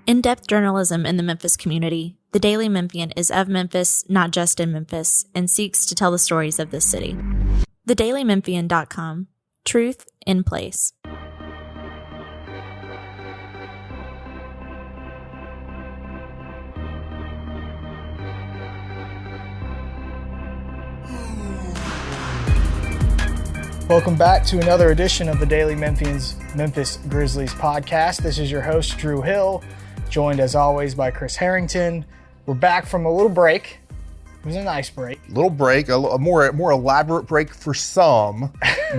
In-depth journalism in the Memphis community, the Daily Memphian is of Memphis, not just in Memphis, and seeks to tell the stories of this city. TheDailyMemphian.com. Truth in place. Welcome back to another edition of the Daily Memphian's Memphis Grizzlies podcast. This is your host, Drew Hill, joined as always by Chris Herrington. We're back from a little break. It was a nice break. Little break, a more elaborate break for some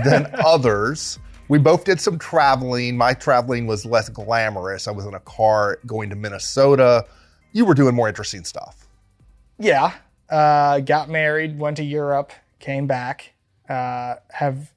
than others. We both did some traveling. My traveling was less glamorous. I was in a car going to Minnesota. You were doing more interesting stuff. Yeah. Got married, went to Europe, came back. I've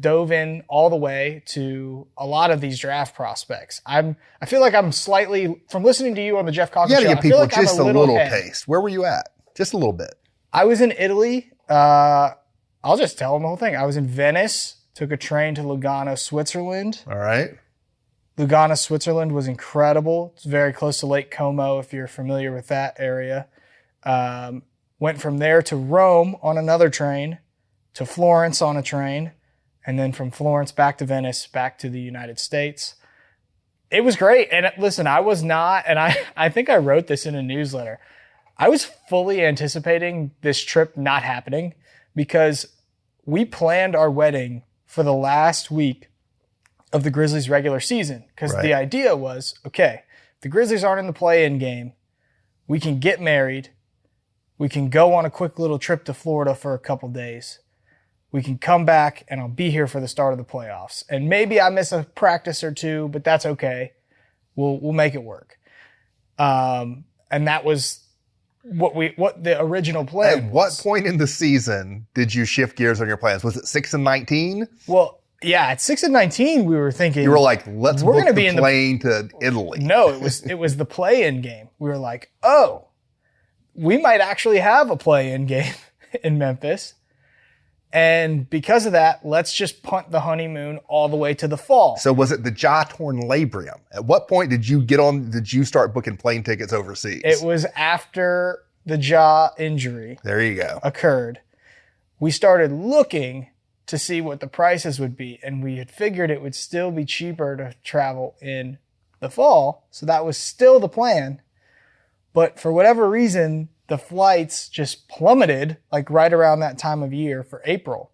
dove in all the way to a lot of these draft prospects. I feel like I'm slightly, from listening to you on the Jeff Calkins show, give people like just a little taste. Where were you at? Just a little bit. I was in Italy. I'll just tell them the whole thing. I was in Venice, took a train to Lugano, Switzerland. All right. Lugano, Switzerland was incredible. It's very close to Lake Como, if you're familiar with that area. Went from there to Rome on another train, to Florence on a train, and then from Florence back to Venice, back to the United States. It was great. And listen, I was not, and I think I wrote this in a newsletter, I was fully anticipating this trip not happening because we planned our wedding for the last week of the Grizzlies regular season. Because the idea was, okay, if the Grizzlies aren't in the play-in game, we can get married, we can go on a quick little trip to Florida for a couple days. We can come back and I'll be here for the start of the playoffs. And maybe I miss a practice or two, but that's okay. We'll make it work. And that was what the original plan At what point in the season did you shift gears on your plans? Was it 6-19? Well, yeah, at 6-19, we were thinking. You were like, let's book the plane to Italy. No, it was the play-in game. We were like, oh, we might actually have a play-in game in Memphis. And because of that, let's just punt the honeymoon all the way to the fall. So was it the jaw torn labrum? At what point did you start booking plane tickets overseas? It was after the jaw injury. There you go. Occurred. We started looking to see what the prices would be, and we had figured it would still be cheaper to travel in the fall. So that was still the plan. But for whatever reason, the flights just plummeted like right around that time of year for April.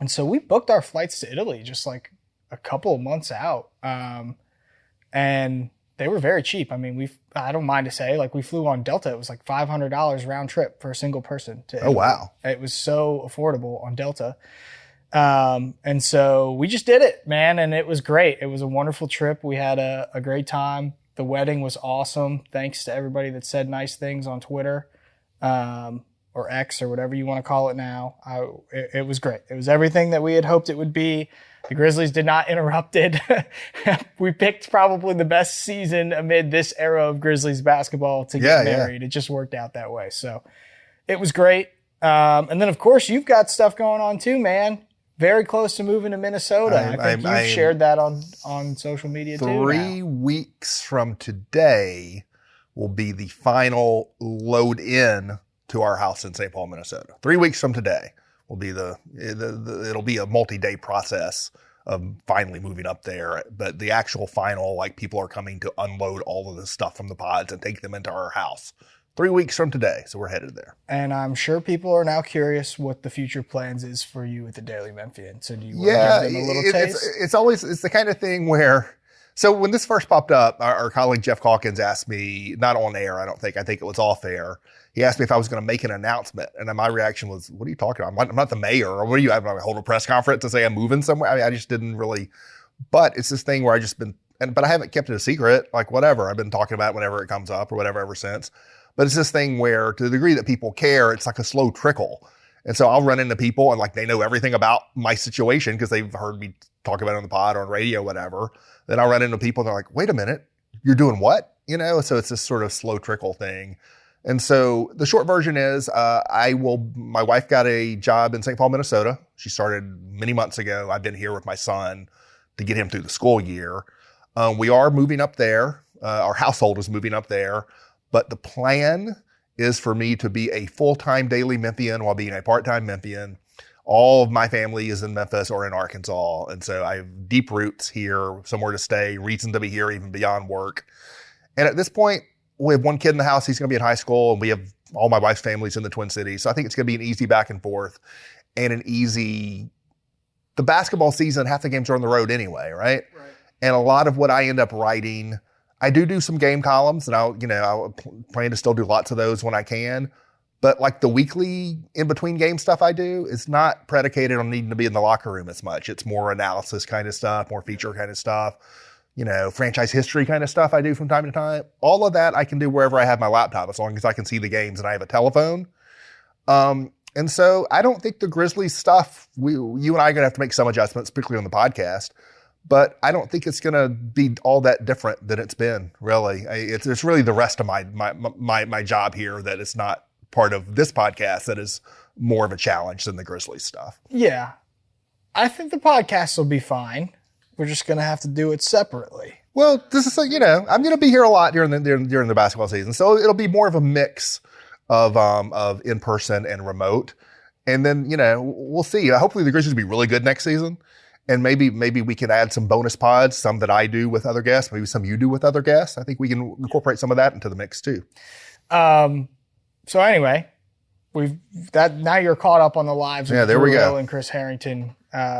And so we booked our flights to Italy just like a couple of months out. And they were very cheap. I mean, I don't mind to say, like we flew on Delta. It was like $500 round trip for a single person to Italy. Oh, wow. It was so affordable on Delta. And so we just did it, man. And it was great. It was a wonderful trip. We had a great time. The wedding was awesome. Thanks to everybody that said nice things on Twitter. Or X or whatever you want to call it now. It was great. It was everything that we had hoped it would be. The Grizzlies did not interrupt it. We picked probably the best season amid this era of Grizzlies basketball to get married. Yeah. It just worked out that way. So it was great. And then, of course, you've got stuff going on too, man. Very close to moving to Minnesota. I think you've shared that on social media too. 3 weeks from today will be the final load in to our house in St. Paul, Minnesota. 3 weeks from today will be it'll be a multi-day process of finally moving up there. But the actual final, like people are coming to unload all of the stuff from the pods and take them into our house 3 weeks from today. So we're headed there. And I'm sure people are now curious what the future plans is for you at the Daily Memphian. So do you want to give them a little taste? It's the kind of thing where, so when this first popped up, our colleague Jeff Calkins asked me, not on air, I think it was off air. He asked me if I was going to make an announcement. And then my reaction was, what are you talking about? I'm not the mayor. Or what are you, I'm going to hold a press conference to say I'm moving somewhere? I mean, I just didn't really, but it's this thing where but I haven't kept it a secret, like whatever. I've been talking about it whenever it comes up or whatever ever since. But it's this thing where to the degree that people care, it's like a slow trickle. And so I'll run into people and like they know everything about my situation because they've heard me talk about it on the pod or on radio, whatever. Then I'll run into people and they're like, wait a minute, you're doing what? So it's this sort of slow trickle thing. And so the short version is my wife got a job in St. Paul, Minnesota. She started many months ago. I've been here with my son to get him through the school year. We are moving up there. our household is moving up there. But the plan is for me to be a full-time daily Memphian while being a part-time Memphian. All of my family is in Memphis or in Arkansas. And so I have deep roots here, somewhere to stay, reason to be here even beyond work. And at this point, we have one kid in the house. He's going to be in high school, and we have all my wife's family's in the Twin Cities. So I think it's going to be an easy back and forth and the basketball season, half the games are on the road anyway, right? And a lot of what I end up writing, I do some game columns, and I'll plan to still do lots of those when I can. But like the weekly in-between game stuff I do is not predicated on needing to be in the locker room as much. It's more analysis kind of stuff, more feature kind of stuff, franchise history kind of stuff I do from time to time. All of that I can do wherever I have my laptop, as long as I can see the games and I have a telephone. And so I don't think the Grizzlies stuff, you and I are going to have to make some adjustments, particularly on the podcast. But I don't think it's going to be all that different than it's been, really. It's really the rest of my job here that is not part of this podcast that is more of a challenge than the Grizzlies stuff. Yeah. I think the podcast will be fine. We're just going to have to do it separately. Well, this is, I'm going to be here a lot during the basketball season. So it'll be more of a mix of in-person and remote. And then, we'll see. Hopefully the Grizzlies will be really good next season. And maybe we can add some bonus pods, some that I do with other guests, maybe some you do with other guests. I think we can incorporate some of that into the mix too. So anyway, now you're caught up on the lives of Hill and Chris Herrington.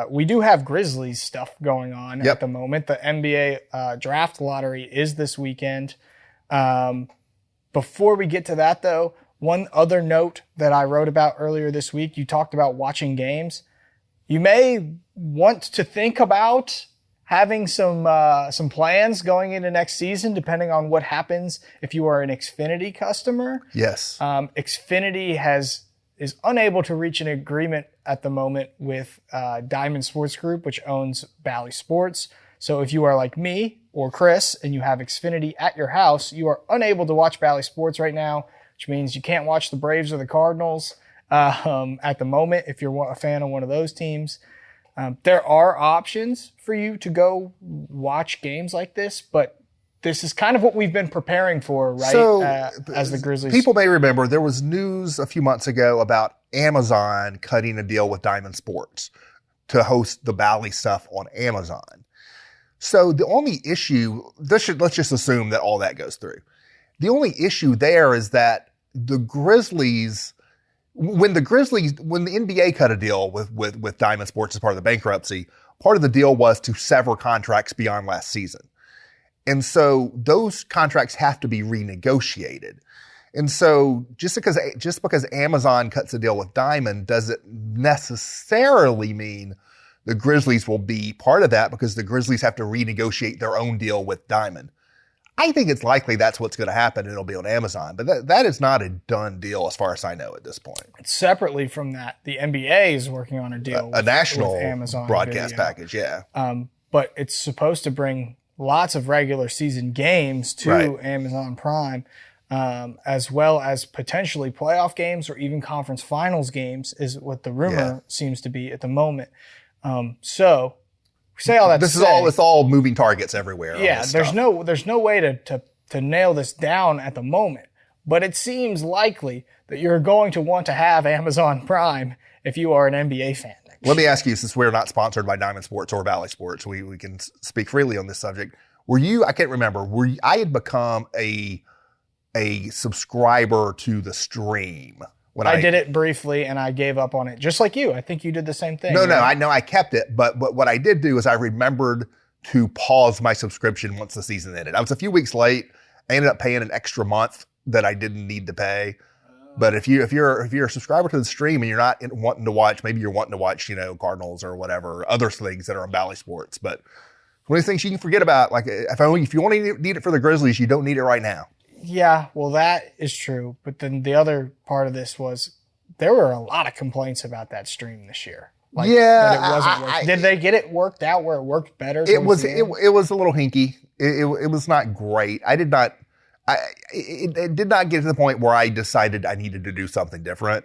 We do have Grizzlies stuff going on at the moment. The NBA draft lottery is this weekend. Before we get to that though, one other note that I wrote about earlier this week, you talked about watching games. You may want to think about having some plans going into next season, depending on what happens if you are an Xfinity customer. Yes. Xfinity is unable to reach an agreement at the moment with Diamond Sports Group, which owns Bally Sports. So if you are like me or Chris and you have Xfinity at your house, you are unable to watch Bally Sports right now, which means you can't watch the Braves or the Cardinals at the moment if you're a fan of one of those teams. There are options for you to go watch games like this, but this is kind of what we've been preparing for, right? So, as the Grizzlies. People may remember there was news a few months ago about Amazon cutting a deal with Diamond Sports to host the Bally stuff on Amazon. So the only issue, let's just assume that all that goes through. The only issue there is that the Grizzlies, when the NBA cut a deal with Diamond Sports as part of the bankruptcy, part of the deal was to sever contracts beyond last season. And so those contracts have to be renegotiated. And so just because Amazon cuts a deal with Diamond doesn't necessarily mean the Grizzlies will be part of that, because the Grizzlies have to renegotiate their own deal with Diamond. I think it's likely that's what's going to happen, and it'll be on Amazon. But that is not a done deal as far as I know at this point. Separately from that, the NBA is working on a deal a national with Amazon broadcast Video. package, yeah. But it's supposed to bring lots of regular season games to Amazon Prime, as well as potentially playoff games or even conference finals games is what the rumor seems to be at the moment. So we say all that. It's all moving targets everywhere. Yeah, there's no way to nail this down at the moment, but it seems likely that you're going to want to have Amazon Prime if you are an NBA fan. Let me ask you, since we're not sponsored by Diamond Sports or Bally Sports, we can speak freely on this subject. I can't remember, I had become a subscriber to the stream. When I did it briefly and I gave up on it, just like you. I think you did the same thing. No, I know I kept it, but what I did do is I remembered to pause my subscription once the season ended. I was a few weeks late. I ended up paying an extra month that I didn't need to pay. But if you're a subscriber to the stream and you're not wanting to watch, maybe you're wanting to watch, Cardinals or whatever, other things that are on Bally Sports. But one of the things you can forget about, like if you want to need it for the Grizzlies, you don't need it right now. Yeah, well, that is true. But then the other part of this was there were a lot of complaints about that stream this year. That it wasn't working. Did they get it worked out where it worked better? It was a little hinky. It was not great. It did not get to the point where I decided I needed to do something different.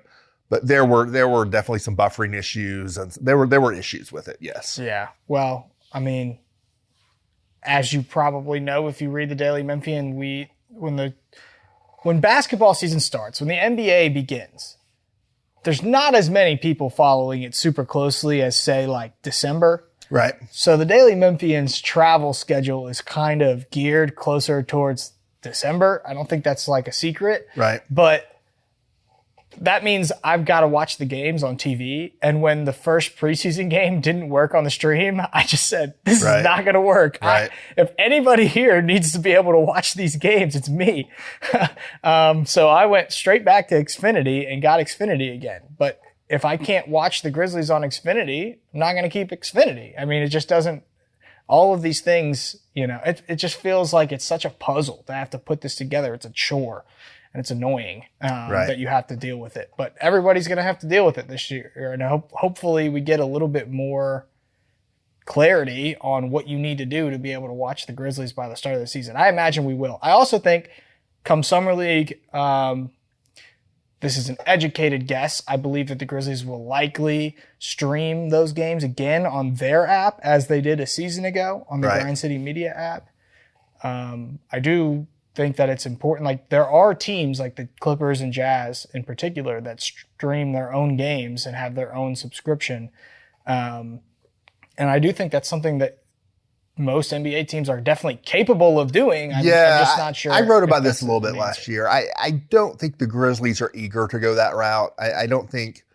But there were definitely some buffering issues, and there were issues with it. Yes. Yeah. Well, I mean, as you probably know if you read the Daily Memphian, when basketball season starts, when the NBA begins, there's not as many people following it super closely as, say, like December. Right. So the Daily Memphian's travel schedule is kind of geared closer towards December. I don't think that's like a secret. Right. But that means I've got to watch the games on TV. And when the first preseason game didn't work on the stream, I just said, this is not going to work. Right. If anybody here needs to be able to watch these games, it's me. So I went straight back to Xfinity and got Xfinity again. But if I can't watch the Grizzlies on Xfinity, I'm not going to keep Xfinity. I mean, it just doesn't, all of these things, you know, it just feels like it's such a puzzle to have to put this together. It's a chore. And it's annoying that you have to deal with it. But everybody's going to have to deal with it this year. And hopefully we get a little bit more clarity on what you need to do to be able to watch the Grizzlies by the start of the season. I imagine we will. I also think come Summer League, this is an educated guess. I believe that the Grizzlies will likely stream those games again on their app as they did a season ago on the Grind City Media app. I do think that it's important. Like there are teams like the Clippers and Jazz in particular that stream their own games and have their own subscription. And I do think that's something that most NBA teams are definitely capable of doing. I'm just not sure. I wrote about this a little bit last year. I don't think the Grizzlies are eager to go that route. I don't think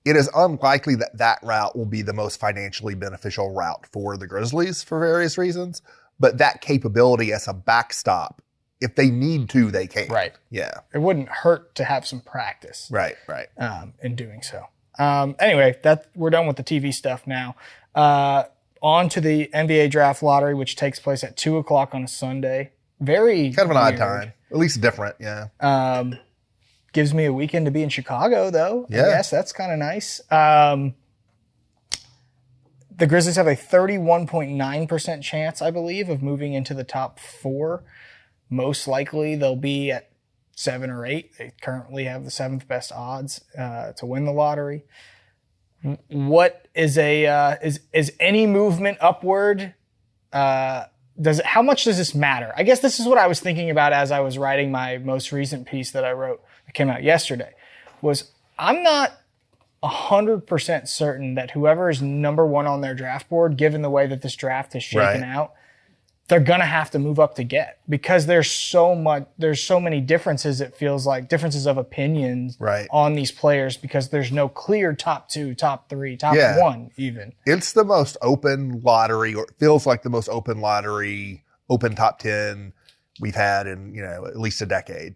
it is unlikely that route will be the most financially beneficial route for the Grizzlies for various reasons. But that capability as a backstop, if they need to, they can. Right. Yeah. It wouldn't hurt to have some practice. Right. In doing so. Anyway, we're done with the TV stuff now. On to the NBA draft lottery, which takes place at 2:00 on a Sunday. Very kind of an weird. odd time. At least different. Yeah. Gives me a weekend to be in Chicago, though. Yeah. I guess that's kind of nice. The Grizzlies have a 31.9% chance, I believe, of moving into the top 4. Most likely they'll be at 7 or 8. They currently have the 7th best odds to win the lottery. What is is any movement upward? How much does this matter? I guess this is what I was thinking about as I was writing my most recent piece that I wrote that came out yesterday. Was I'm not 100% certain that whoever is number 1 on their draft board, given the way that this draft is shaken out, they're going to have to move up to get, because there's so many differences. It feels like differences of opinions on these players, because there's no clear top 2, top 3, top 1 even. It's the most open lottery, or it feels like the most open lottery, open top 10 we've had in, at least a decade.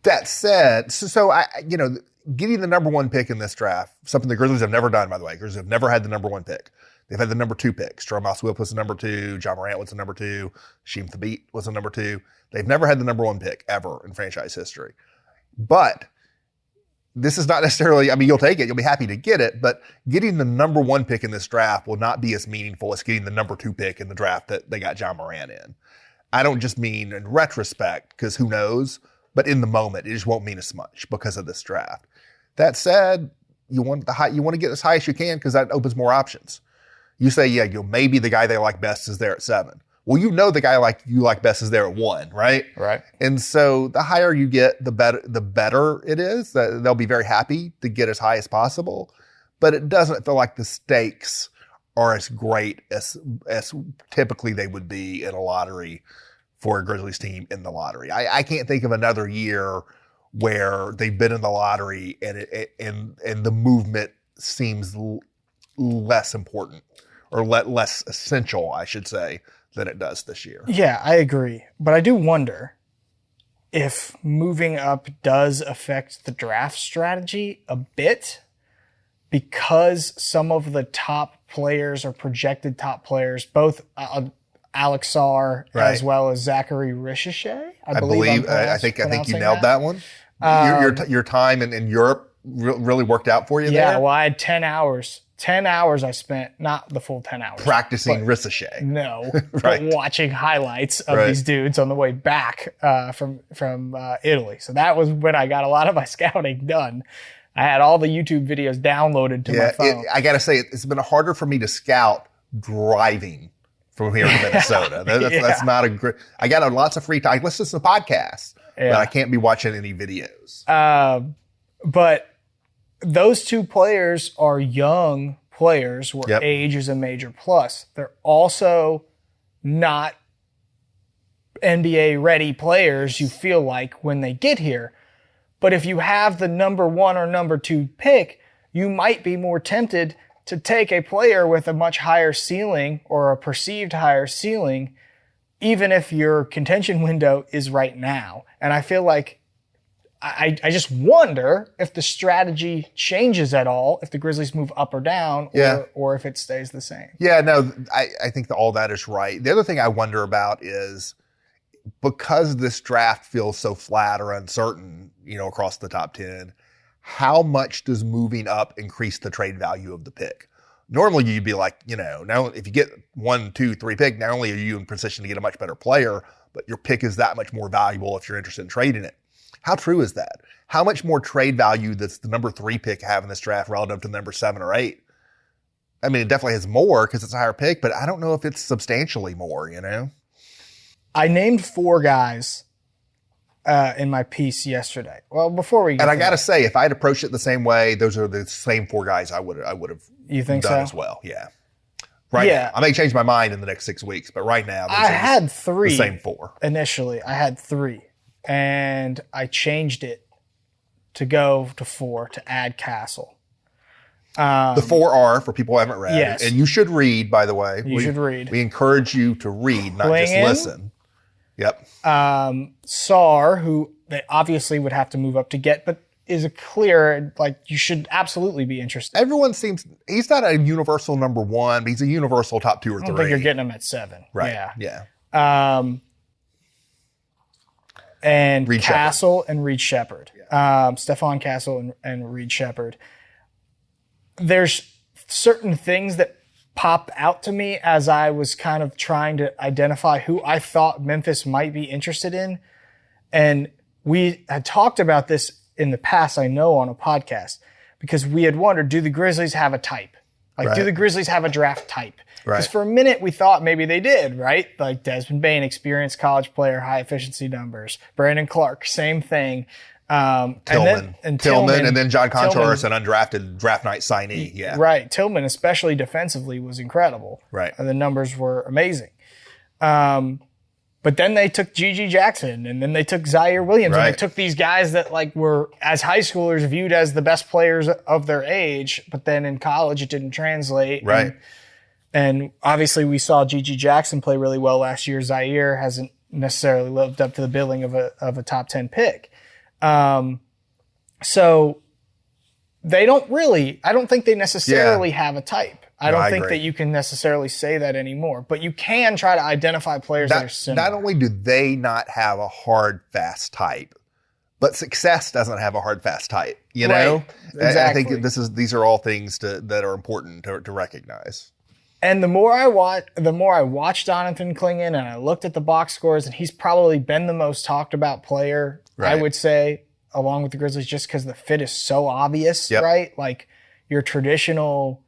That said, so getting the number 1 pick in this draft, something the Grizzlies have never done, by the way. Grizzlies have never had the number 1 pick. They've had the number 2 pick. Stromos Whip was the number 2. John Morant was the number 2. Sheem Thabit was the number 2. They've never had the number 1 pick ever in franchise history. But this is not necessarily, you'll take it. You'll be happy to get it. But getting the number 1 pick in this draft will not be as meaningful as getting the number 2 pick in the draft that they got John Morant in. I don't just mean in retrospect, because who knows, but in the moment, it just won't mean as much because of this draft. That said, you want to get as high as you can, because that opens more options. You say, maybe the guy they like best is there at 7. Well, the guy you like best is there at 1, right? Right. And so the higher you get, the better it is. They'll be very happy to get as high as possible, but it doesn't feel like the stakes are as great as typically they would be in a lottery for a Grizzlies team in the lottery. I can't think of another year where they've been in the lottery and the movement seems less important, or less essential, I should say, than it does this year. Yeah, I agree. But I do wonder if moving up does affect the draft strategy a bit, because some of the top players or projected top players, both Alex Sarr as well as Zachary Richelet, I think you nailed that one. Your time in Europe really worked out for you there? Yeah, well, I had 10 hours. 10 hours I spent, not the full 10 hours. Practicing Richelet. No, but watching highlights of these dudes on the way back from Italy. So that was when I got a lot of my scouting done. I had all the YouTube videos downloaded to my phone. I got to say, it's been harder for me to scout driving from here to Minnesota. That's not a great. I got lots of free time. I listen to some podcasts, but I can't be watching any videos. But those two players are young players where age is a major plus. They're also not NBA ready players, you feel like, when they get here. But if you have the number 1 or number 2 pick, you might be more tempted to take a player with a much higher ceiling or a perceived higher ceiling, even if your contention window is right now. And I feel like I just wonder if the strategy changes at all, if the Grizzlies move up or down, or if it stays the same. Yeah, no, I think that all that is right. The other thing I wonder about is, because this draft feels so flat or uncertain, across the top 10, how much does moving up increase the trade value of the pick? Normally you'd be like, now if you get 1, 2, 3 pick, not only are you in position to get a much better player, but your pick is that much more valuable if you're interested in trading it. How true is that? How much more trade value does the number 3 pick have in this draft relative to the number 7 or 8? I mean, it definitely has more because it's a higher pick, but I don't know if it's substantially more, I named 4 guys in my piece yesterday. Well, before we get and I got to say, if I had approached it the same way, those are the same 4 guys I would have you think done so? As well. Yeah. Right now. I may change my mind in the next 6 weeks, but right now, I had 3. The same 4. Initially, I had 3. And I changed it to go to 4 to add Castle. The 4 are, for people who haven't read, yes. And you should read, by the way. You should read. We encourage you to read, not just listen. Yep. Sar, who they obviously would have to move up to get, but is a clear, you should absolutely be interested. Everyone he's not a universal number 1, but he's a universal top 2 or 3. I don't think you're getting him at 7. Right. Yeah. And Reed Castle and Reed Shepherd. Stephon Castle and Reed Shepherd. There's certain things that popped out to me as I was kind of trying to identify who I thought Memphis might be interested in. And we had talked about this in the past, I know, on a podcast, because we had wondered, do the Grizzlies have a type? Do the Grizzlies have a draft type? Because for a minute we thought maybe they did, right? Like Desmond Bane, experienced college player, high efficiency numbers. Brandon Clark, same thing. Tillman, and then John Conchorus, an undrafted draft night signee. Yeah. Right. Tillman, especially defensively, was incredible. Right. And the numbers were amazing. But then they took G.G. Jackson, and then they took Zaire Williams, and they took these guys that were, as high schoolers, viewed as the best players of their age, but then in college it didn't translate. Right. And obviously we saw G.G. Jackson play really well last year. Zaire hasn't necessarily lived up to the billing of a top 10 pick. So they don't really, I don't think they necessarily have a type. I don't think that you can necessarily say that anymore, but you can try to identify players that are similar. Not only do they not have a hard, fast type, but success doesn't have a hard, fast type. You know? Exactly. I think these are all things that are important to recognize. And the more I watched Donathan Clingan, and I looked at the box scores, and he's probably been the most talked about player, I would say, along with the Grizzlies, just because the fit is so obvious, right? Like your traditional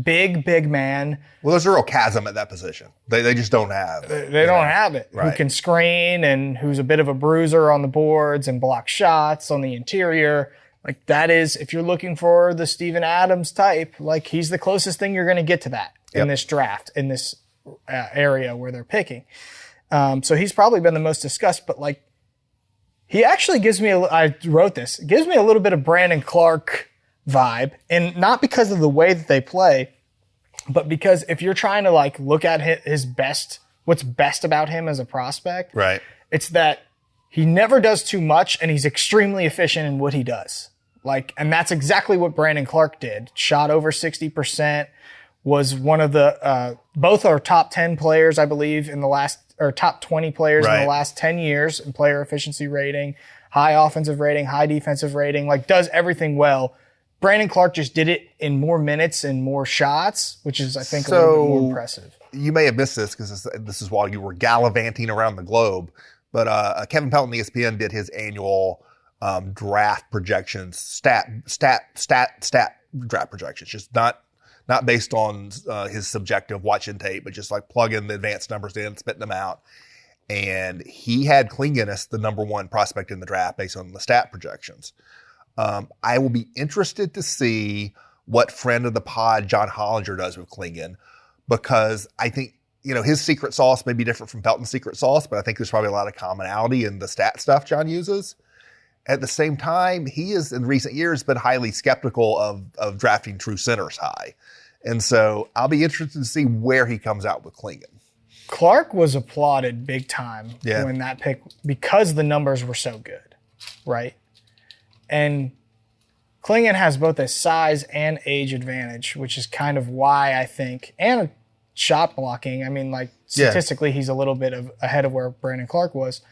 big man. Well, there's a real chasm at that position. They just don't have. They don't have it. Right. Who can screen and who's a bit of a bruiser on the boards and block shots on the interior. Like that is, if you're looking for the Steven Adams type, like he's the closest thing you're going to get to that in this draft, in this area where they're picking. So he's probably been the most discussed, but like he actually gives me, gives me a little bit of Brandon Clark vibe, and not because of the way that they play, but because if you're trying to like look at his best, what's best about him as a prospect, right? It's that he never does too much and he's extremely efficient in what he does. Like, and that's exactly what Brandon Clark did. Shot over 60%, was one of the, both are top 10 players, I believe, in the last, or top 20 players in the last 10 years in player efficiency rating, high offensive rating, high defensive rating, like does everything well. Brandon Clark just did it in more minutes and more shots, which is, I think, a little bit more impressive. You may have missed this because this is while you were gallivanting around the globe, but Kevin Pelton, ESPN, did his annual draft projections, stat draft projections, just not not based on his subjective watching tape, but just like plugging the advanced numbers in, spitting them out. And he had Klingon as the number one prospect in the draft based on the stat projections. I will be interested to see what friend of the pod John Hollinger does with Klingon, because I think, his secret sauce may be different from Pelton's secret sauce, but I think there's probably a lot of commonality in the stat stuff John uses. At the same time, he has in recent years been highly skeptical of drafting true centers high. And so I'll be interested to see where he comes out with Klingon. Clark was applauded big time when that pick, because the numbers were so good, right? And Klingon has both a size and age advantage, which is kind of why I think, and shot blocking. I mean, like statistically, he's a little bit ahead of where Brandon Clark was.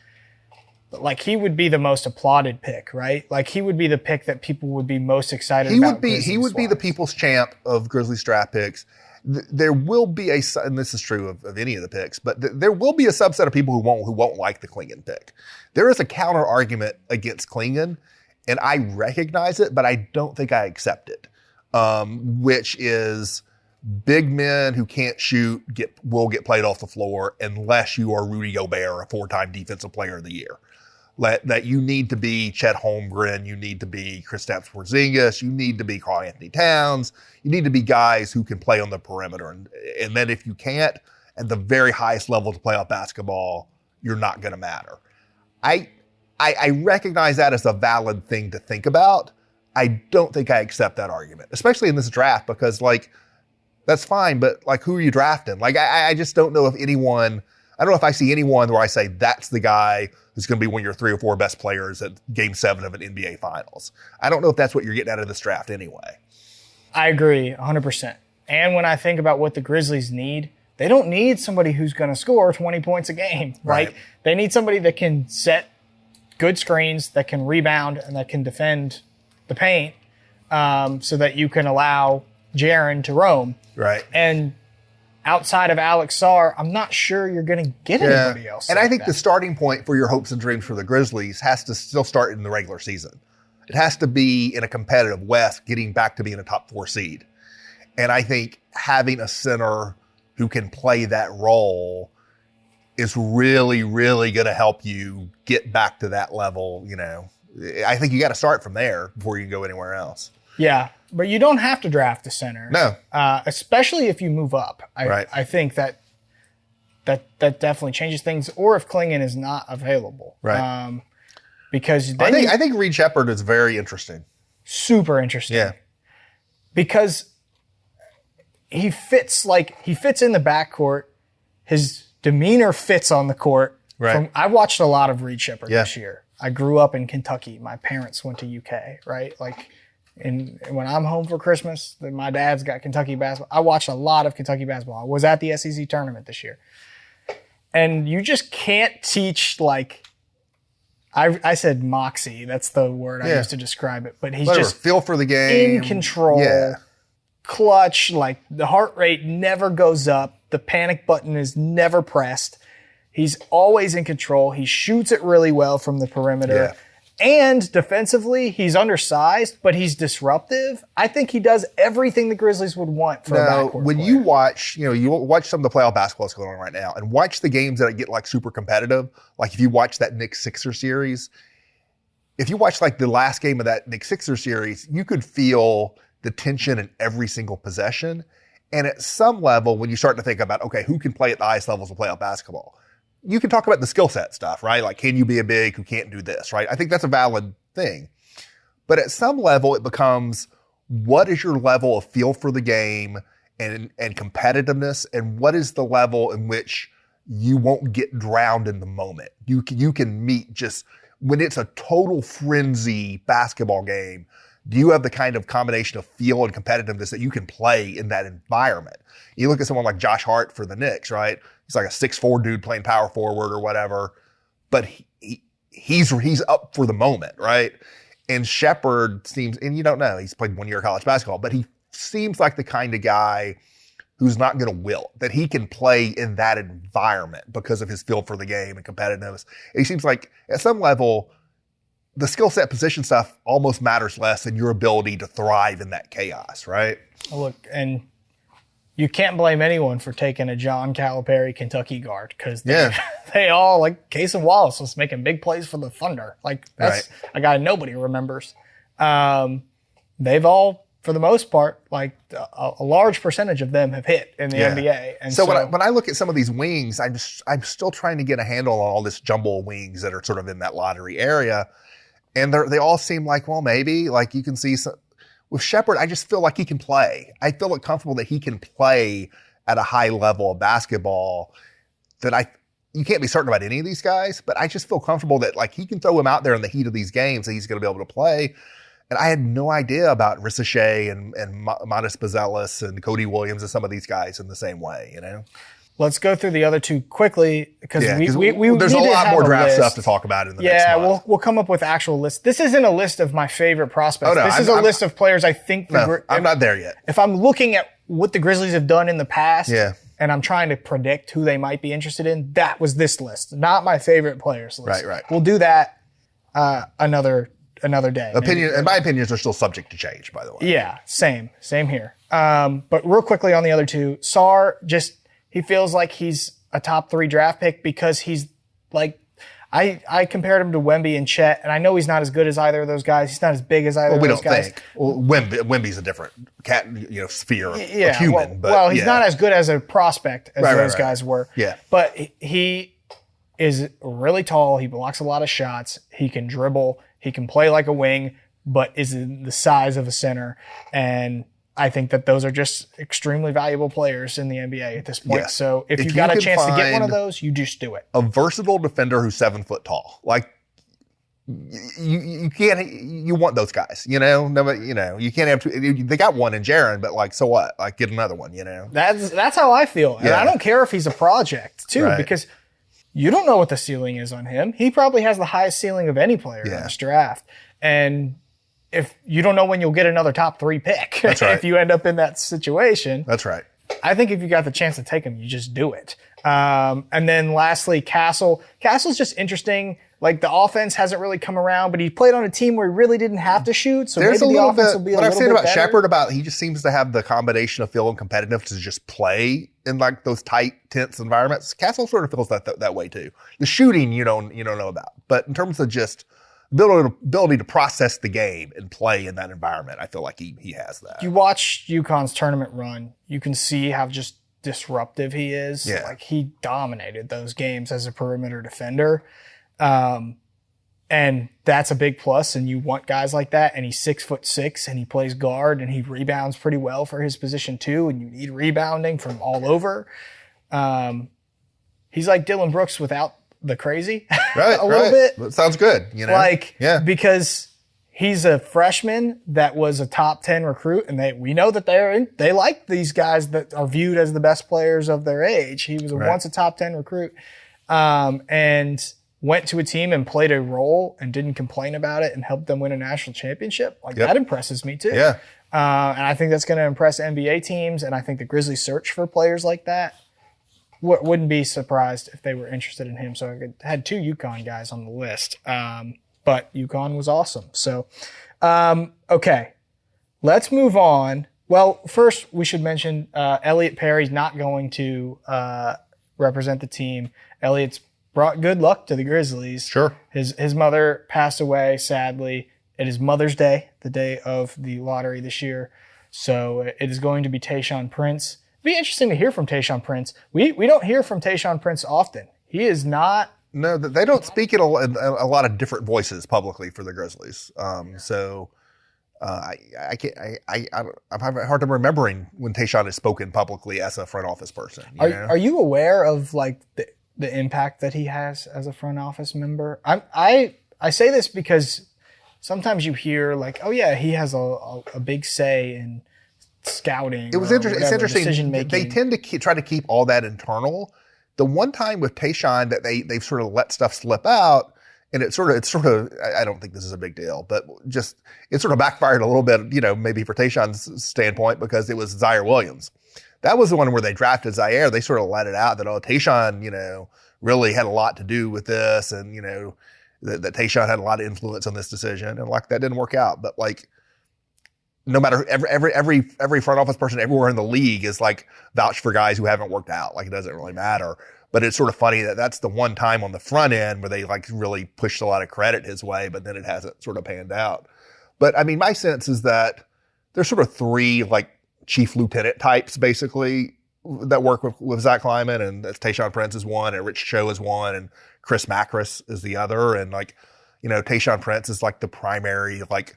But like he would be the most applauded pick, right? Like he would be the pick that people would be most excited about. He would be the people's champ of Grizzlies draft picks. There will be and this is true of any of the picks, but there will be a subset of people who won't like the Klingon pick. There is a counter argument against Klingon, and I recognize it, but I don't think I accept it, which is big men who can't shoot will get played off the floor unless you are Rudy Gobert, a 4-time defensive player of the year. That you need to be Chet Holmgren, you need to be Kristaps Porzingis, you need to be Karl-Anthony Towns, you need to be guys who can play on the perimeter. And then if you can't, at the very highest level to playoff basketball, you're not going to matter. I recognize that as a valid thing to think about. I don't think I accept that argument, especially in this draft, because that's fine, but who are you drafting? I just don't know if I see anyone where I say that's the guy who's going to be one of your 3 or 4 best players at Game 7 of an NBA Finals. I don't know if that's what you're getting out of this draft anyway. I agree 100%. And when I think about what the Grizzlies need, they don't need somebody who's going to score 20 points a game, right? They need somebody that can set good screens, that can rebound, and that can defend the paint, so that you can allow Jaren to roam. Right. And outside of Alex Sarr, I'm not sure you're going to get anybody else. And I think the starting point for your hopes and dreams for the Grizzlies has to still start in the regular season. It has to be in a competitive West, getting back to being a top 4 seed. And I think having a center who can play that role is really, really going to help you get back to that level. I think you got to start from there before you can go anywhere else. Yeah. But you don't have to draft a center. No. Especially if you move up. I think that definitely changes things, or if Klingon is not available. Right. Because I think Reed Shepherd is very interesting. Super interesting. Yeah. Because he fits in the backcourt. His demeanor fits on the court. Right. I watched a lot of Reed Shepherd this year. I grew up in Kentucky. My parents went to UK, right? And when I'm home for Christmas, my dad's got Kentucky basketball. I watched a lot of Kentucky basketball. I was at the SEC tournament this year. And you just can't teach I said moxie. That's the word I used to describe it. But he's just feel for the game. In control, clutch, the heart rate never goes up. The panic button is never pressed. He's always in control. He shoots it really well from the perimeter. Yeah. And defensively, he's undersized, but he's disruptive. I think he does everything the Grizzlies would want for a backcourt when player. you watch some of the playoff basketball that's going on right now, and watch the games that get super competitive. If you watch that Knicks Sixers series, if you watch the last game of that Knicks Sixers series, you could feel the tension in every single possession. And at some level, when you start to think about, okay, who can play at the highest levels of playoff basketball? You can talk about the skill set stuff, right? Can you be a big who can't do this, right? I think that's a valid thing. But at some level, it becomes, what is your level of feel for the game and competitiveness, and what is the level in which you won't get drowned in the moment? You can meet just when it's a total frenzy basketball game. Do you have the kind of combination of feel and competitiveness that you can play in that environment? You look at someone like Josh Hart for the Knicks, right? He's like a 6'4" dude playing power forward or whatever, but he's up for the moment, right? And Shepherd seems, and you don't know, he's played 1 year of college basketball, but he seems like the kind of guy who's not going to wilt, that he can play in that environment because of his feel for the game and competitiveness. And he seems like at some level, the skill set position stuff almost matters less than your ability to thrive in that chaos, right? Look, and you can't blame anyone for taking a John Calipari Kentucky guard because they all, like Casey Wallace was making big plays for the Thunder. Like, that's a guy nobody remembers. They've all, for the most part, like a large percentage of them have hit in the NBA. And so when I look at some of these wings, I'm still trying to get a handle on all this jumble of wings that are sort of in that lottery area. And they all seem like, well, maybe, like you can see some. With Shepherd, I just feel like he can play. I feel comfortable that he can play at a high level of basketball you can't be certain about any of these guys, but I just feel comfortable that like he can throw him out there in the heat of these games and he's going to be able to play. And I had no idea about Ricochet and Modest Bazelis and Cody Williams and some of these guys in the same way, you know? Let's go through the other two quickly because we there's a lot more draft stuff to talk about in the next month. Yeah, we'll come up with actual lists. This isn't a list of my favorite prospects. This is a list of players I think. I'm not there yet. If I'm looking at what the Grizzlies have done in the past, and I'm trying to predict who they might be interested in, that was this list, not my favorate players list. Right. We'll do that another day. My opinions are still subject to change, by the way. Yeah, same here. But real quickly on the other two, Sarr he feels like he's a top 3 draft pick because he's like, I compared him to Wemby and Chet, and I know he's not as good as either of those guys. He's not as big as either of those guys. Well, Wemby's a different sphere of human. He's not as good as a prospect as those guys were. Yeah. But he is really tall. He blocks a lot of shots. He can dribble. He can play like a wing, but is the size of a center. And I think that those are just extremely valuable players in the NBA at this point. Yes. So if you got a chance to get one of those, you just do it. A versatile defender who's 7 foot tall. Like you can't, you want those guys, you know? No, you can't have two. They got one in Jaren, but like, so what? Like get another one, you know? That's how I feel. And I don't care if he's a project too, because you don't know what the ceiling is on him. He probably has the highest ceiling of any player in this draft. And if you don't know when you'll get another top 3 pick, that's right. if you end up in that situation. That's right. I think if you got the chance to take him, you just do it. And then lastly, Castle. Castle's just interesting. Like the offense hasn't really come around, but he played on a team where he really didn't have to shoot. So there's maybe the offense will be a little bit better. What I've seen about Shepherd, he just seems to have the combination of feel and competitive to just play in like those tight, tense environments. Castle sort of feels that way too. The shooting you don't know about, but in terms of just ability to process the game and play in that environment, I feel like he has that. You watch UConn's tournament run, you can see how just disruptive he is. Yeah. Like he dominated those games as a perimeter defender. And that's a big plus, and you want guys like that. And he's 6'6", and he plays guard, and he rebounds pretty well for his position too. And you need rebounding from all over. He's like Dylan Brooks without the crazy, right? a little bit. That sounds good, you know. Because he's a freshman that was a top 10 recruit, and we know that they like these guys that are viewed as the best players of their age. He was once a top 10 recruit, and went to a team and played a role and didn't complain about it and helped them win a national championship. That impresses me too. Yeah. And I think that's going to impress NBA teams, and I think the Grizzlies search for players like that. Wouldn't be surprised if they were interested in him. So I had 2 UConn guys on the list, but UConn was awesome. So, okay, let's move on. Well, first we should mention Elliot Perry's not going to represent the team. Elliot's brought good luck to the Grizzlies. Sure. His mother passed away, sadly. It is Mother's Day, the day of the lottery this year. So it is going to be Tayshaun Prince. It'd be interesting to hear from Tayshaun Prince. We don't hear from Tayshaun Prince often. He is not. No, they don't speak in a lot of different voices publicly for the Grizzlies. I'm having a hard time remembering when Tayshaun has spoken publicly as a front office person. Are you aware of like the impact that he has as a front office member? I say this because sometimes you hear like, oh yeah, he has a big say in scouting. It was interesting. It's interesting. Decision-making. They tend to try to keep all that internal. The one time with Tayshaun that they've sort of let stuff slip out, and it's sort of I don't think this is a big deal, but just it sort of backfired a little bit, maybe for Tayshaun's standpoint, because it was Zaire Williams. That was the one where they drafted Zaire. They sort of let it out that, Tayshaun, really had a lot to do with this, and, that Tayshaun had a lot of influence on this decision, and like that didn't work out. But like, no matter every front office person everywhere in the league is like vouch for guys who haven't worked out. Like it doesn't really matter. But it's sort of funny that that's the one time on the front end where they like really pushed a lot of credit his way, but then it hasn't sort of panned out. But I mean, my sense is that there's sort of three like chief lieutenant types basically that work with Zach Kleiman, and that's Tayshaun Prince is one, and Rich Cho is one, and Chris Macris is the other. And like, you know, Tayshaun Prince is like the primary like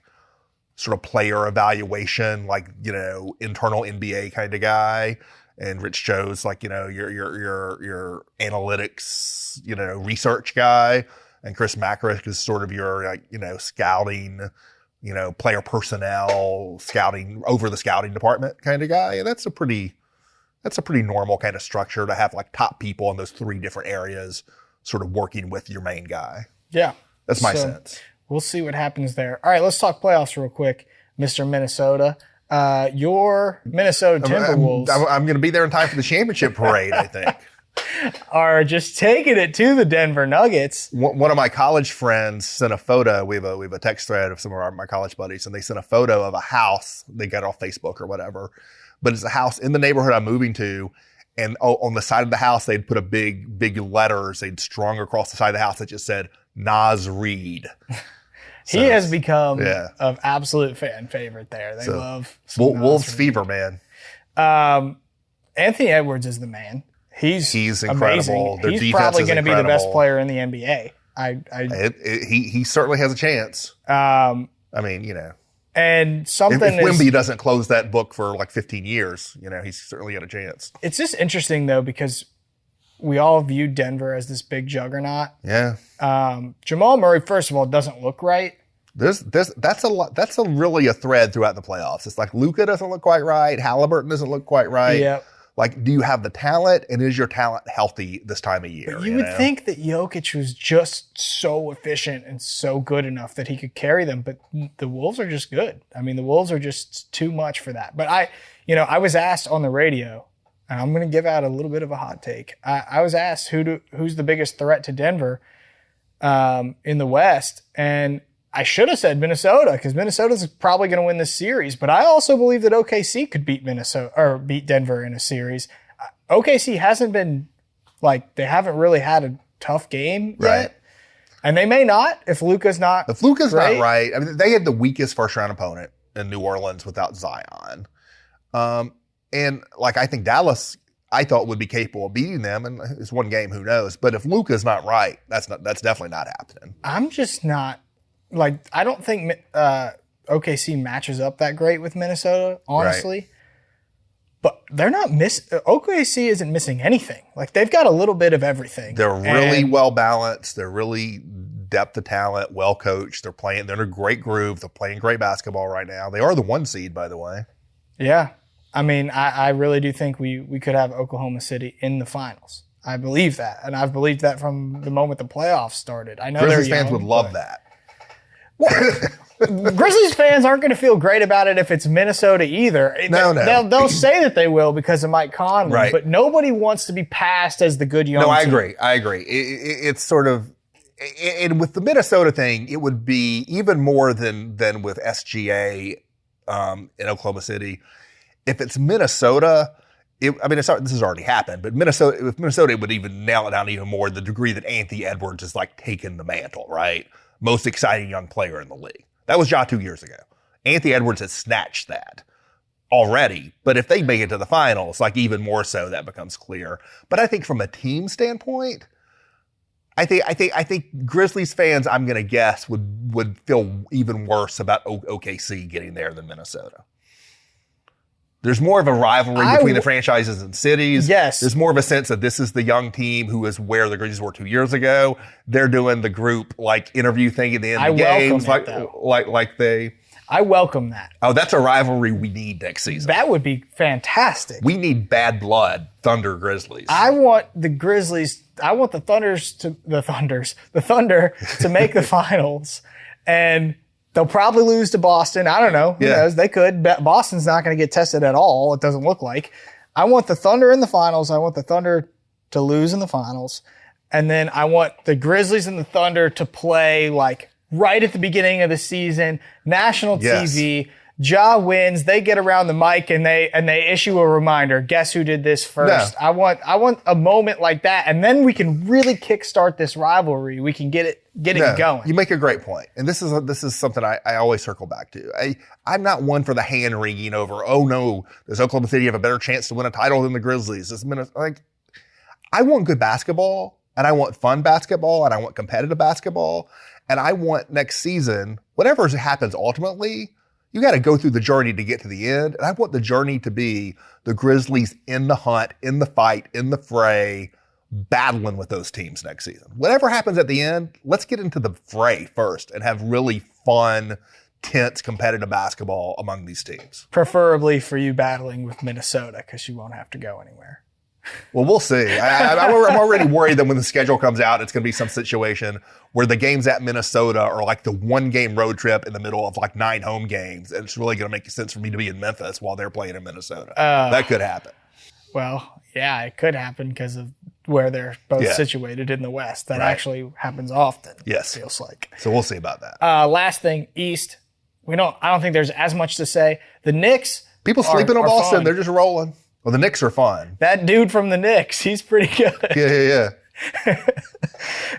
sort of player evaluation, like, you know, internal NBA kind of guy. And Rich Cho's like, you know, your analytics, you know, research guy. And Chris Macris is sort of your like, you know, scouting, you know, player personnel, scouting over the scouting department kind of guy. And that's a pretty normal kind of structure to have like top people in those three different areas sort of working with your main guy. Yeah. That's my sense. We'll see what happens there. All right, let's talk playoffs real quick, Mr. Minnesota. Your Minnesota Timberwolves I'm going to be there in time for the championship parade, I think. Are just taking it to the Denver Nuggets. One of my college friends sent a photo. We have a text thread of some of my college buddies, and they sent a photo of a house. They got it off Facebook or whatever. But it's a house in the neighborhood I'm moving to. And on the side of the house, they'd put a big letters they'd strung across the side of the house that just said, Nas Reed. He has become an absolute fan favorite there. They love Wolves fever, man. Anthony Edwards is the man. He's incredible. Amazing. He's probably going to be the best player in the NBA. He certainly has a chance. I mean, you know. And something if Wemby doesn't close that book for like 15 years, you know, he's certainly got a chance. It's just interesting though, because we all view Denver as this big juggernaut. Yeah. Jamal Murray, first of all, doesn't look right. That's really a thread throughout the playoffs. It's like Luka doesn't look quite right. Halliburton doesn't look quite right. Yep. Like, do you have the talent, and is your talent healthy this time of year? But you would think that Jokic was just so efficient and so good enough that he could carry them, but the Wolves are just good. I mean, the Wolves are just too much for that. But I was asked on the radio, and I'm going to give out a little bit of a hot take. I was asked who's the biggest threat to Denver in the West, and I should have said Minnesota, because Minnesota's probably going to win this series. But I also believe that OKC could beat Denver in a series. OKC hasn't been they haven't really had a tough game yet, and they may not if Luka's not. If Luka's not right, I mean, they had the weakest first round opponent in New Orleans without Zion, and I think Dallas, I thought would be capable of beating them, and it's one game, who knows? But if Luka's not right, that's definitely not happening. I'm just not. I don't think OKC matches up that great with Minnesota, honestly. Right. But they're not OKC isn't missing anything. They've got a little bit of everything. They're really well balanced. They're really depth of talent, well coached. They're in a great groove. They're playing great basketball right now. They are the 1 seed, by the way. Yeah. I mean, I really do think we could have Oklahoma City in the finals. I believe that. And I've believed that from the moment the playoffs started. I know Grizzlies fans would love that. Grizzlies fans aren't going to feel great about it if it's Minnesota either. No. They'll say that they will because of Mike Conley, but nobody wants to be passed as the good young team. I agree. It's sort of, and with the Minnesota thing, it would be even more than with SGA in Oklahoma City. If it's Minnesota, this has already happened, but with Minnesota, it would even nail it down even more, the degree that Anthony Edwards is taking the mantle, right? Most exciting young player in the league. That was Ja 2 years ago. Anthony Edwards has snatched that already. But if they make it to the finals, even more so, that becomes clear. But I think from a team standpoint, I think Grizzlies fans, I'm going to guess, would feel even worse about OKC getting there than Minnesota. There's more of a rivalry between the franchises and cities. Yes. There's more of a sense that this is the young team who is where the Grizzlies were 2 years ago. They're doing the group interview thing at the end of the games. I welcome that. Oh, that's a rivalry we need next season. That would be fantastic. We need bad blood, Thunder Grizzlies. I want the Thunder to make the finals, and they'll probably lose to Boston. I don't know. Who knows? They could. Boston's not going to get tested at all, it doesn't look like. I want the Thunder in the finals. I want the Thunder to lose in the finals. And then I want the Grizzlies and the Thunder to play right at the beginning of the season, national TV. Ja wins. They get around the mic and they issue a reminder. Guess who did this first? No. I want a moment like that, and then we can really kickstart this rivalry. We can get it going. You make a great point, and this is something I always circle back to. I'm not one for the hand wringing over. Oh no, does Oklahoma City have a better chance to win a title than the Grizzlies? I want good basketball, and I want fun basketball, and I want competitive basketball, and I want next season, whatever happens ultimately, you got to go through the journey to get to the end. And I want the journey to be the Grizzlies in the hunt, in the fight, in the fray, battling with those teams next season. Whatever happens at the end, let's get into the fray first and have really fun, tense, competitive basketball among these teams. Preferably for you battling with Minnesota, because you won't have to go anywhere. Well, we'll see. I'm already worried that when the schedule comes out, it's going to be some situation where the games at Minnesota are like the 1-game road trip in the middle of like 9 home games. And it's really going to make sense for me to be in Memphis while they're playing in Minnesota. That could happen. Well, yeah, it could happen because of where they're both situated in the West. That actually happens often. Yes. It feels like. So we'll see about that. Last thing, East. I don't think there's as much to say. The Knicks. People sleeping on Boston. Fun. They're just rolling. Well, the Knicks are fun. That dude from the Knicks, he's pretty good. Yeah.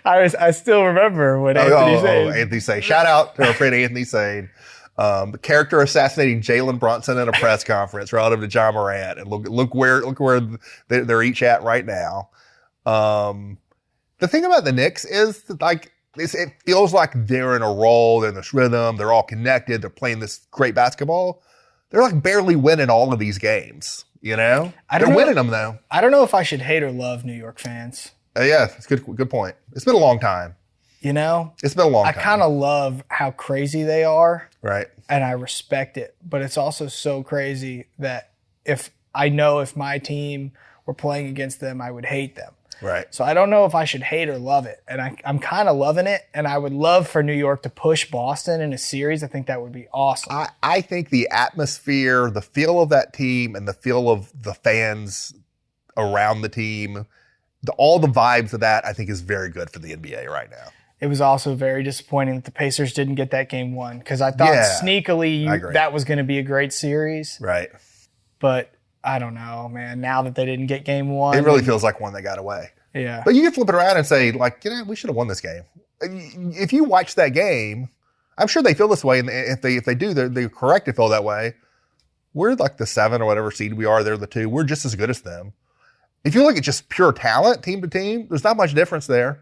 I still remember what Anthony said. Anthony Sane. Shout out to our friend Anthony Sane. Character assassinating Jalen Brunson in a press conference relative to John Morant. And look where they're each at right now. The thing about the Knicks is that, it feels like they're in a roll, they're in this rhythm, they're all connected, they're playing this great basketball. They're like barely winning all of these games. You know? They're winning them, though. I don't know if I should hate or love New York fans. Yeah, it's good point. It's been a long time. You know? It's been a long time. I kind of love how crazy they are. Right. And I respect it. But it's also so crazy that if my team were playing against them, I would hate them. Right. So I don't know if I should hate or love it. And I'm kind of loving it. And I would love for New York to push Boston in a series. I think that would be awesome. I think the atmosphere, the feel of that team, and the feel of the fans around the team, all the vibes of that, I think is very good for the NBA right now. It was also very disappointing that the Pacers didn't get that game 1 because I thought sneakily that was going to be a great series. Right. But I don't know, man. Now that they didn't get game 1. It really feels like one they got away. Yeah. But you can flip it around and say, we should have won this game. If you watch that game, I'm sure they feel this way. And if they do, they're correct to feel that way. We're like the 7 or whatever seed we are. They're the 2. We're just as good as them. If you look at just pure talent, team to team, there's not much difference there.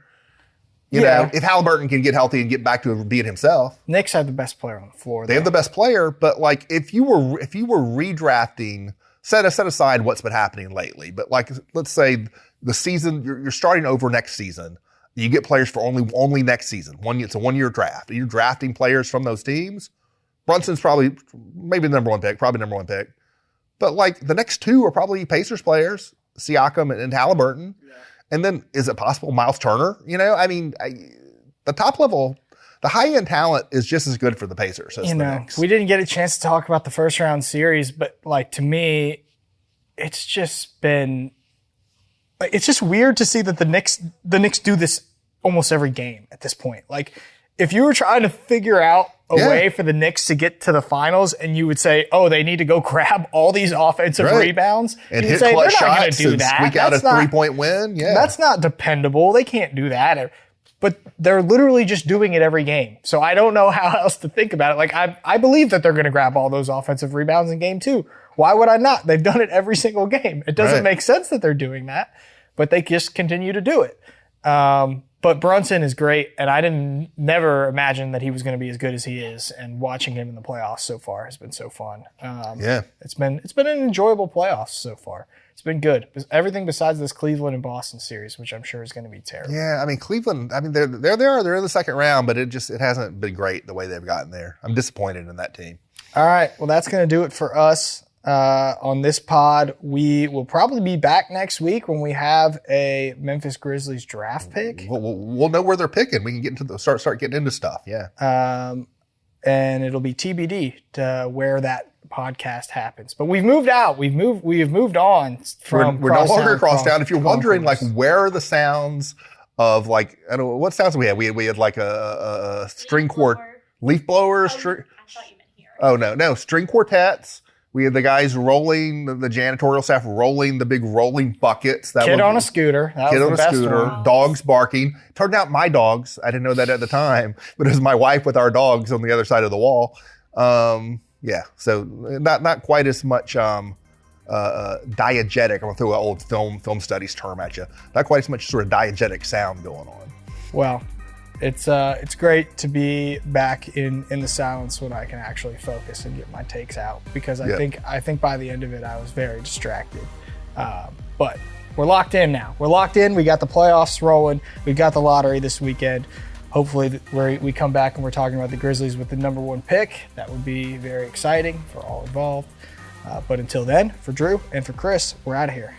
You know, if Halliburton can get healthy and get back to being himself. Knicks have the best player on the floor. They have the best player, but if you were redrafting, set aside what's been happening lately, but let's say the season you're starting over next season, you get players for only next season. It's a 1-year draft. You're drafting players from those teams. Brunson's probably maybe the number 1 pick, but the next 2 are probably Pacers players, Siakam and Halliburton. Yeah. And then is it possible Miles Turner? You know, the top level, the high-end talent is just as good for the Pacers as the Knicks. We didn't get a chance to talk about the first-round series, but, to me, it's just weird to see that the Knicks do this almost every game at this point. If you were trying to figure out a way for the Knicks to get to the finals and you would say, oh, they need to go grab all these offensive rebounds. And you'd hit say, clutch they're not going shots to do and that. squeak out a 3-point win. Yeah. That's not dependable. They can't do that. But they're literally just doing it every game. So I don't know how else to think about it. I believe that they're going to grab all those offensive rebounds in game 2. Why would I not? They've done it every single game. It doesn't make sense that they're doing that, but they just continue to do it. But Brunson is great, and I never imagined that he was going to be as good as he is. And watching him in the playoffs so far has been so fun. It's been an enjoyable playoffs so far. It's been good. Everything besides this Cleveland and Boston series, which I'm sure is going to be terrible. Yeah, Cleveland. They're there. They're in the second round, but it hasn't been great the way they've gotten there. I'm disappointed in that team. All right, well, that's going to do it for us. On this pod, we will probably be back next week when we have a Memphis Grizzlies draft pick. We'll know where they're picking. We can get into start getting into stuff. Yeah. And it'll be TBD to where that podcast happens. But we've moved out. We have moved on from. We're no longer Crosstown. If you're wondering, where are the sounds of I don't know what sounds we had. We had a string cord, leaf blowers. I thought you meant here. Oh, no. String quartets. We had the guys rolling, the janitorial staff rolling the big rolling buckets. Kid on a scooter. That was the best one. Dogs barking. Turned out my dogs. I didn't know that at the time, but it was my wife with our dogs on the other side of the wall. Yeah, so not quite as much diegetic. I'm gonna throw an old film studies term at you. Not quite as much sort of diegetic sound going on. Well, it's great to be back in the silence when I can actually focus and get my takes out, because I think by the end of it I was very distracted. But we're locked in now. We're locked in. We got the playoffs rolling. We've got the lottery this weekend. Hopefully we come back and we're talking about the Grizzlies with the number 1 pick. That would be very exciting for all involved. But until then, for Drew and for Chris, we're out of here.